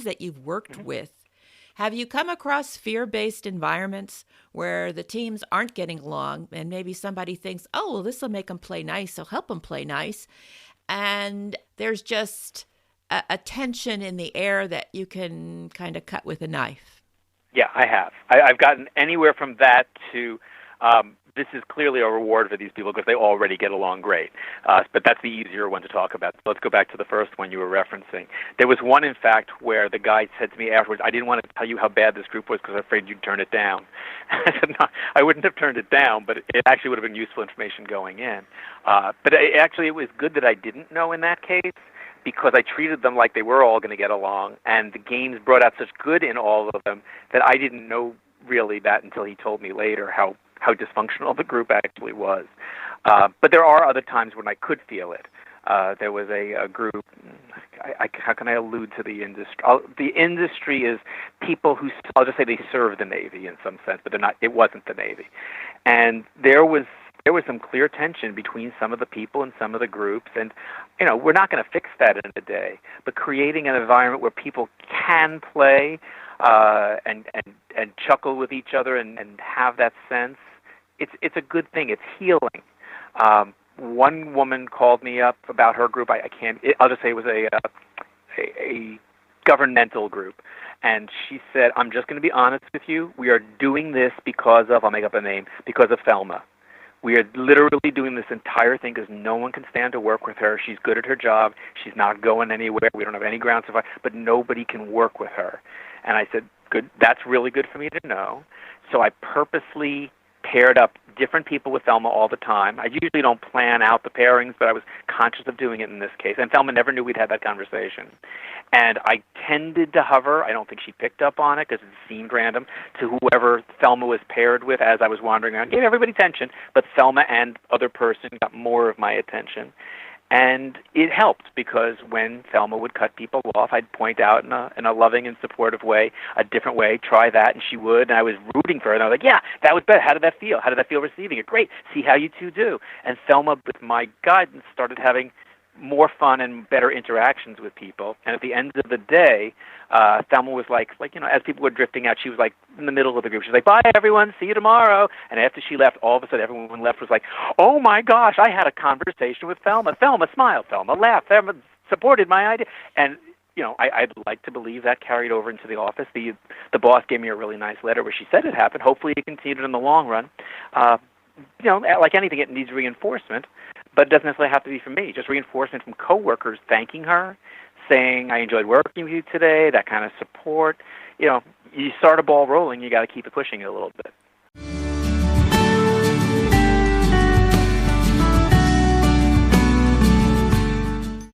that you've worked with, have you come across fear-based environments where the teams aren't getting along and maybe somebody thinks, oh, well, this will make them play nice, so help them play nice. And there's just a tension in the air that you can kind of cut with a knife. Yeah, I have. I've gotten anywhere from that to this is clearly a reward for these people because they already get along great. But that's the easier one to talk about. So let's go back to the first one you were referencing. There was one, in fact, where the guy said to me afterwards, I didn't want to tell you how bad this group was because I was afraid you'd turn it down. I said, no, I wouldn't have turned it down, but it actually would have been useful information going in. But it was good that I didn't know in that case, because I treated them like they were all going to get along, and the games brought out such good in all of them that I didn't know really that until he told me later how dysfunctional the group actually was. But there are other times when I could feel it. There was a group, how can I allude to the industry? The industry is people who, I'll just say they serve the Navy in some sense, but it wasn't the Navy. And there was some clear tension between some of the people and some of the groups, and we're not going to fix that in a day. But creating an environment where people can play and chuckle with each other and have that sense, it's a good thing. It's healing. One woman called me up about her group. I'll just say it was a governmental group. And she said, I'm just going to be honest with you. We are doing this because of, I'll make up a name, because of Thelma. We are literally doing this entire thing because no one can stand to work with her. She's good at her job. She's not going anywhere. We don't have any grounds to fight, but nobody can work with her. And I said, good. That's really good for me to know. So I purposely paired up different people with Thelma all the time. I usually don't plan out the pairings, but I was conscious of doing it in this case. And Thelma never knew we'd had that conversation. And I tended to hover, I don't think she picked up on it because it seemed random, to whoever Thelma was paired with as I was wandering around. Gave everybody attention, but Thelma and other person got more of my attention. And it helped because when Thelma would cut people off, I'd point out in a loving and supportive way, a different way, try that, and she would. And I was rooting for her. And I was like, yeah, that was better. How did that feel? How did that feel receiving it? Great. See how you two do. And Thelma, with my guidance, started having more fun and better interactions with people. And at the end of the day, Thelma was like, as people were drifting out, she was like in the middle of the group. She was like, bye, everyone. See you tomorrow. And after she left, all of a sudden, everyone left was like, oh, my gosh, I had a conversation with Thelma. Thelma smiled. Thelma laughed. Thelma supported my idea. And, I'd like to believe that carried over into the office. The boss gave me a really nice letter where she said it happened. Hopefully it continued in the long run. Like anything, it needs reinforcement. But it doesn't necessarily have to be from me. Just reinforcement from coworkers thanking her, saying, I enjoyed working with you today, that kind of support. You start a ball rolling, you got to keep it pushing it a little bit.